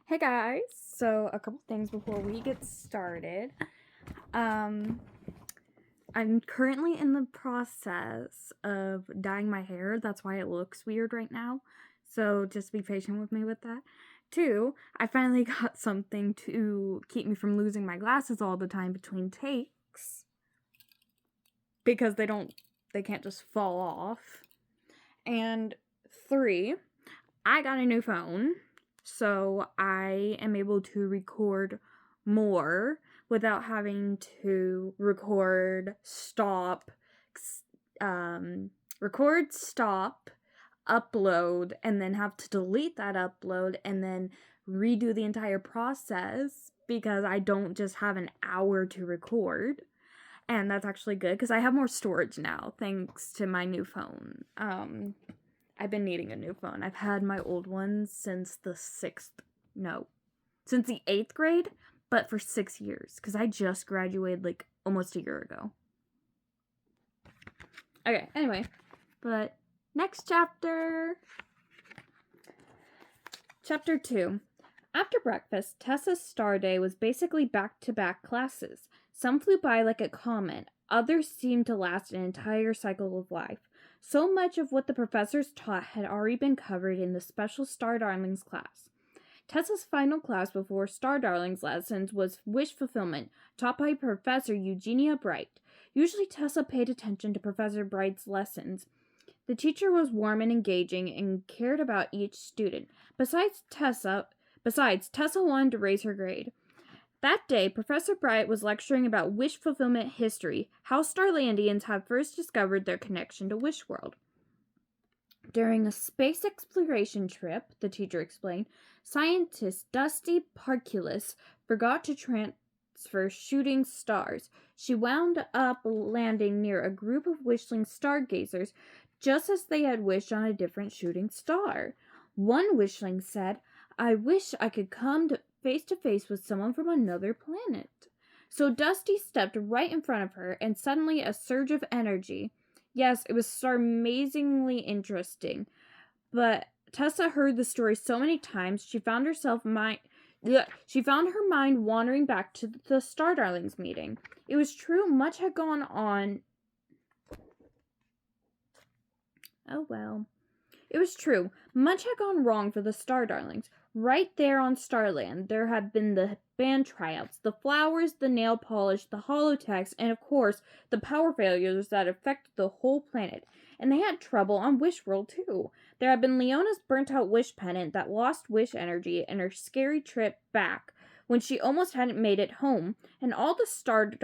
Hey guys, so a couple things before we get started. I'm currently in the process of dyeing my hair. That's why it looks weird right now. So just be patient with me with that. Two, I finally got something to keep me from losing my glasses all the time between takes. Because they can't just fall off. And three, I got a new phone. So I am able to record more without having to record, stop, upload, and then have to delete that upload and then redo the entire process because I don't just have an hour to record. And that's actually good because I have more storage now thanks to my new phone. I've been needing a new phone. I've had my old one since the 8th grade, but for 6 years, because I just graduated like almost a year ago. Okay, anyway, but next chapter. Chapter 2. After breakfast, Tessa's star day was basically back-to-back classes. Some flew by like a comet, others seemed to last an entire cycle of life. So much of what the professors taught had already been covered in the special Star Darlings class. Tessa's final class before Star Darlings lessons was Wish Fulfillment, taught by Professor Eugenia Bright. Usually Tessa paid attention to Professor Bright's lessons. The teacher was warm and engaging and cared about each student. Besides, Tessa wanted to raise her grade. That day, Professor Bright was lecturing about wish fulfillment history, how Starlandians had first discovered their connection to Wish World. During a space exploration trip, the teacher explained, scientist Dusty Parculus forgot to transfer shooting stars. She wound up landing near a group of wishing stargazers just as they had wished on a different shooting star. One wishling said, I wish I could come face to face with someone from another planet. So Dusty stepped right in front of her, and suddenly a surge of energy. Yes, it was amazingly interesting. But Tessa heard the story so many times she found her mind wandering back to the Star Darlings meeting. It was true, much had gone on. Oh well. It was true. Much had gone wrong for the Star Darlings. Right there on Starland, there had been the band tryouts, the flowers, the nail polish, the holotechs, and of course, the power failures that affected the whole planet. And they had trouble on Wish World, too. There had been Leona's burnt-out wish pendant that lost wish energy in her scary trip back when she almost hadn't made it home, and all the starlings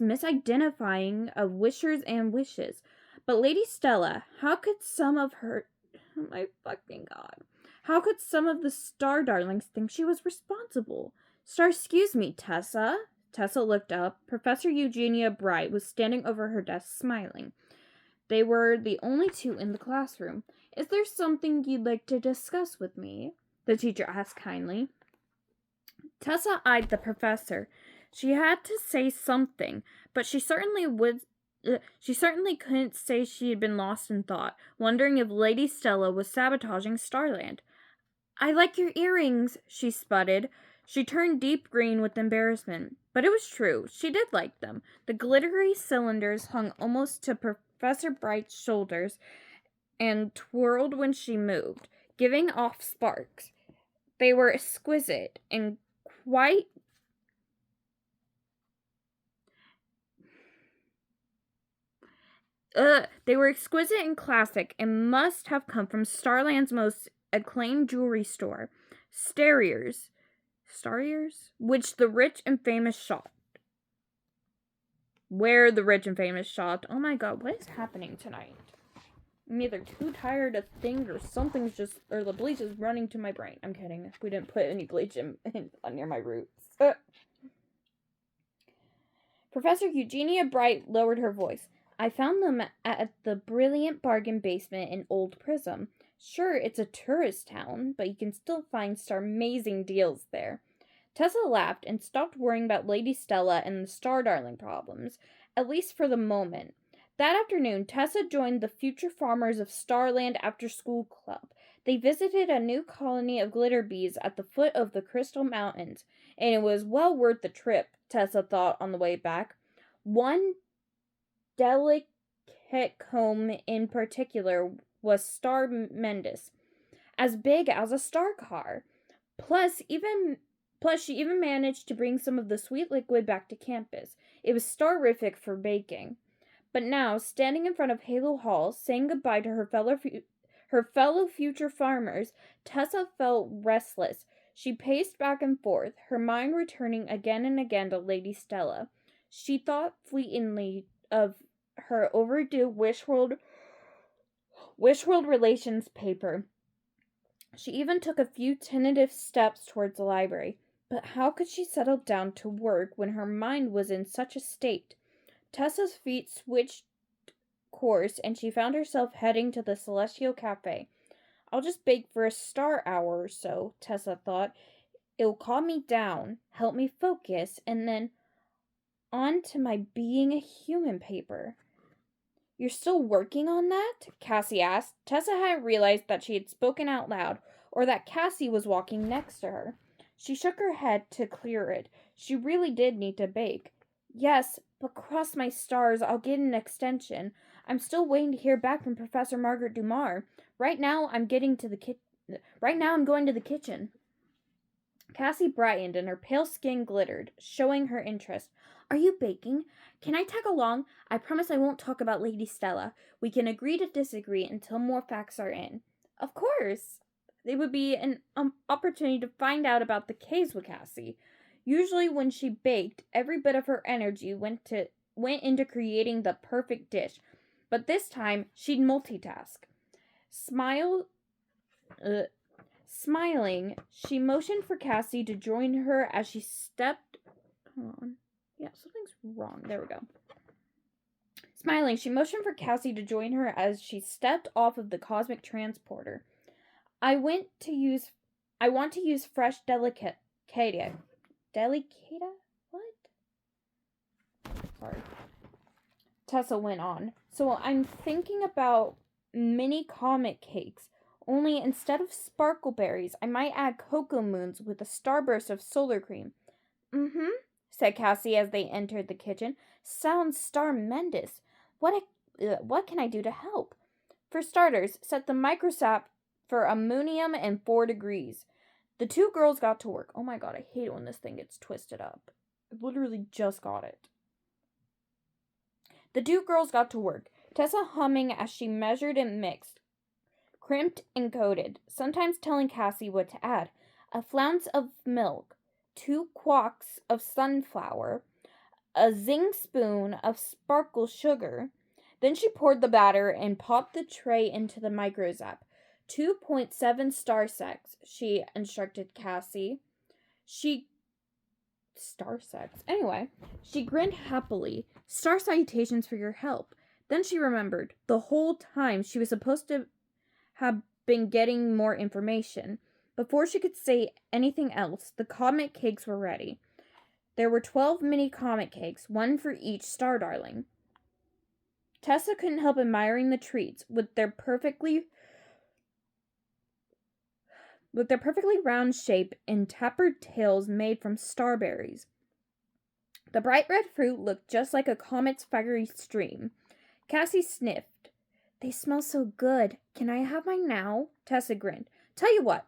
misidentifying of wishers and wishes. But Lady Stella, how could some of the Star Darlings think she was responsible? Excuse me, Tessa. Tessa looked up. Professor Eugenia Bright was standing over her desk smiling. They were the only two in the classroom. Is there something you'd like to discuss with me? The teacher asked kindly. Tessa eyed the professor. She had to say something, but she certainly couldn't say she had been lost in thought, wondering if Lady Stella was sabotaging Starland. I like your earrings, she sputtered. She turned deep green with embarrassment. But it was true. She did like them. The glittery cylinders hung almost to Professor Bright's shoulders and twirled when she moved, giving off sparks. They were exquisite and quite they were exquisite and classic and must have come from Starland's most acclaimed jewelry store, Starriers, which the rich and famous shopped. Where the rich and famous shopped. Oh my god, what is happening tonight? I'm either too tired to think or the bleach is running to my brain. I'm kidding. We didn't put any bleach near my roots. Professor Eugenia Bright lowered her voice. I found them at the Brilliant Bargain basement in Old Prism. Sure, it's a tourist town, but you can still find amazing deals there. Tessa laughed and stopped worrying about Lady Stella and the Star Darling problems, at least for the moment. That afternoon, Tessa joined the Future Farmers of Starland After School Club. They visited a new colony of glitter bees at the foot of the Crystal Mountains, and it was well worth the trip, Tessa thought on the way back. One delicate comb in particular was Star Mendes, as big as a star car. Plus she even managed to bring some of the sweet liquid back to campus. It was starrific for baking. But now, standing in front of Halo Hall, saying goodbye to her fellow future farmers, Tessa felt restless. She paced back and forth, her mind returning again and again to Lady Stella. She thought fleetingly of her overdue Wishworld Relations paper. She even took a few tentative steps towards the library. But how could she settle down to work when her mind was in such a state? Tessa's feet switched course, and she found herself heading to the Celestial Cafe. I'll just bake for a star hour or so, Tessa thought. It'll calm me down, help me focus, and then on to my being a human paper. You're still working on that? Cassie asked. Tessa hadn't realized that she had spoken out loud, or that Cassie was walking next to her. She shook her head to clear it. She really did need to bake. Yes, but cross my stars, I'll get an extension. I'm still waiting to hear back from Professor Margaret Dumar. Right now I'm going to the kitchen. Cassie brightened and her pale skin glittered, showing her interest. Are you baking? Can I tag along? I promise I won't talk about Lady Stella. We can agree to disagree until more facts are in. Of course. It would be an opportunity to find out about the caves with Cassie. Usually when she baked, every bit of her energy went into creating the perfect dish. But this time, she'd multitask. Smiling, she motioned for Cassie to join her as she stepped... Hold on. Yeah, something's wrong. There we go. Smiling, she motioned for Cassie to join her as she stepped off of the cosmic transporter. I want to use fresh delicata. Delicata? What? Sorry. Tessa went on. So I'm thinking about mini comet cakes. Only instead of sparkleberries, I might add cocoa moons with a starburst of solar cream. Mm-hmm, said Cassie as they entered the kitchen. Sounds stupendous. What can I do to help? For starters, set the microsap for ammonium and 4 degrees. The two girls got to work. Oh my god, I hate it when this thing gets twisted up. I literally just got it. The two girls got to work, Tessa humming as she measured and mixed, crimped and coated, sometimes telling Cassie what to add. A flounce of milk, 2 quarts of sunflower, a zing spoon of sparkle sugar. Then she poured the batter and popped the tray into the microsap. 2.7 star secs, she instructed Cassie. Anyway, she grinned happily. Star salutations for your help. Then she remembered. The whole time she was supposed to have been getting more information. Before she could say anything else, the comet cakes were ready. There were 12 mini comet cakes, 1 for each star darling. Tessa couldn't help admiring the treats with their perfectly round shape and tapered tails made from starberries. The bright red fruit looked just like a comet's fiery stream. Cassie sniffed. They smell so good. Can I have mine now? Tessa grinned. Tell you what,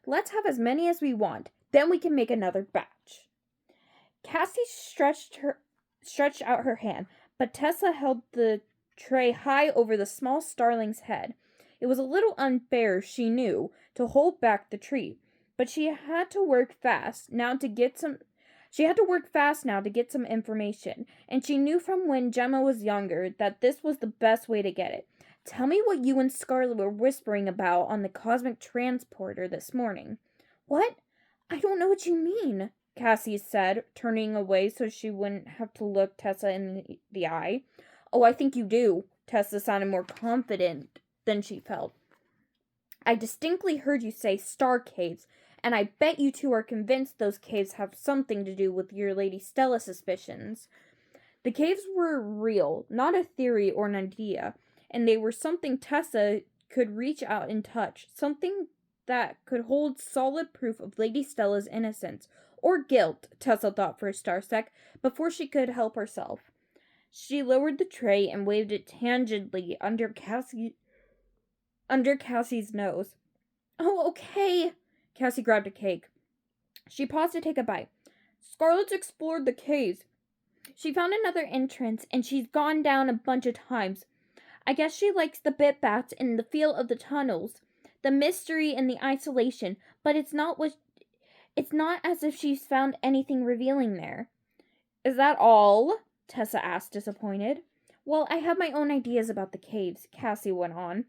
let's have as many as we want. Then we can make another batch. Cassie stretched out her hand, but Tessa held the tray high over the small starling's head. It was a little unfair, she knew, to hold back the treat, but she had to work fast now to get some information, and she knew from when Gemma was younger that this was the best way to get it. Tell me what you and Scarlet were whispering about on the cosmic transporter this morning. What? I don't know what you mean, Cassie said, turning away so she wouldn't have to look Tessa in the eye. Oh, I think you do. Tessa sounded more confident than she felt. I distinctly heard you say star caves, and I bet you two are convinced those caves have something to do with your Lady Stella suspicions. The caves were real, not a theory or an idea, and they were something Tessa could reach out and touch, something that could hold solid proof of Lady Stella's innocence. Or guilt, Tessa thought for a star sec, before she could help herself. She lowered the tray and waved it tangentially under Cassie's nose. Oh, okay. Cassie grabbed a cake. She paused to take a bite. Scarlett's explored the caves. She found another entrance, and she's gone down a bunch of times. I guess she likes the bit bats and the feel of the tunnels, the mystery and the isolation, but it's not as if she's found anything revealing there. Is that all? Tessa asked, disappointed. Well, I have my own ideas about the caves, Cassie went on.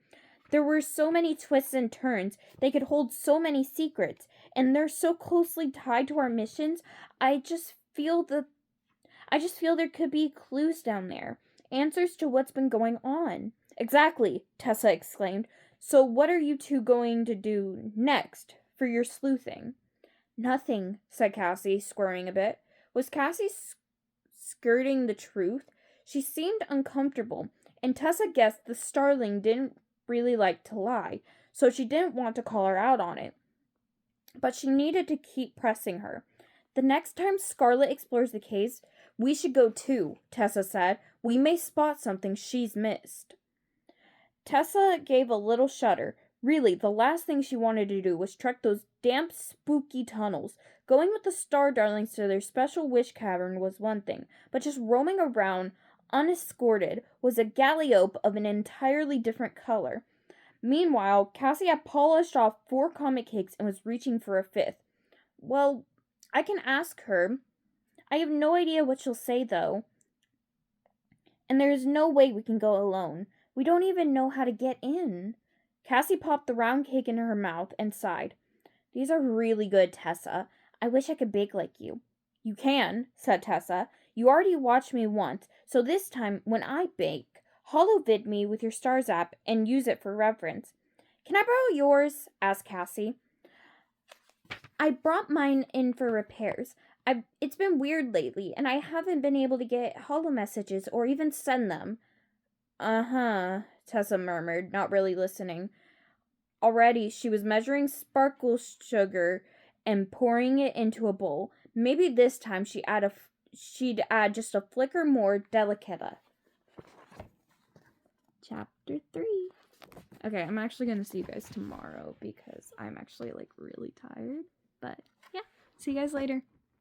There were so many twists and turns, they could hold so many secrets, and they're so closely tied to our missions. I just feel there could be clues down there, answers to what's been going on. Exactly, Tessa exclaimed. So what are you two going to do next for your sleuthing? Nothing, said Cassie, squirming a bit. Was Cassie skirting the truth? She seemed uncomfortable, and Tessa guessed the starling didn't really like to lie, so she didn't want to call her out on it. But she needed to keep pressing her. The next time Scarlett explores the caves, we should go too, Tessa said. We may spot something she's missed. Tessa gave a little shudder. Really, the last thing she wanted to do was trek those damp, spooky tunnels. Going with the Star Darlings to their special wish cavern was one thing, but just roaming around unescorted was a galliope of an entirely different color. Meanwhile, Cassie had polished off 4 comet cakes and was reaching for a 5th. Well, I can ask her. I have no idea what she'll say, though. And there is no way we can go alone. We don't even know how to get in. Cassie popped the round cake into her mouth and sighed. These are really good, Tessa. I wish I could bake like you. You can, said Tessa. You already watched me once, so this time, when I bake, holovid me with your stars app and use it for reference. Can I borrow yours? Asked Cassie. I brought mine in for repairs. It's been weird lately, and I haven't been able to get holo messages or even send them. Uh-huh, Tessa murmured, not really listening. Already, she was measuring sparkle sugar and pouring it into a bowl. Maybe this time she'd add just a flicker more delicata. Chapter 3. Okay, I'm actually going to see you guys tomorrow because I'm actually, really tired. But, yeah, see you guys later.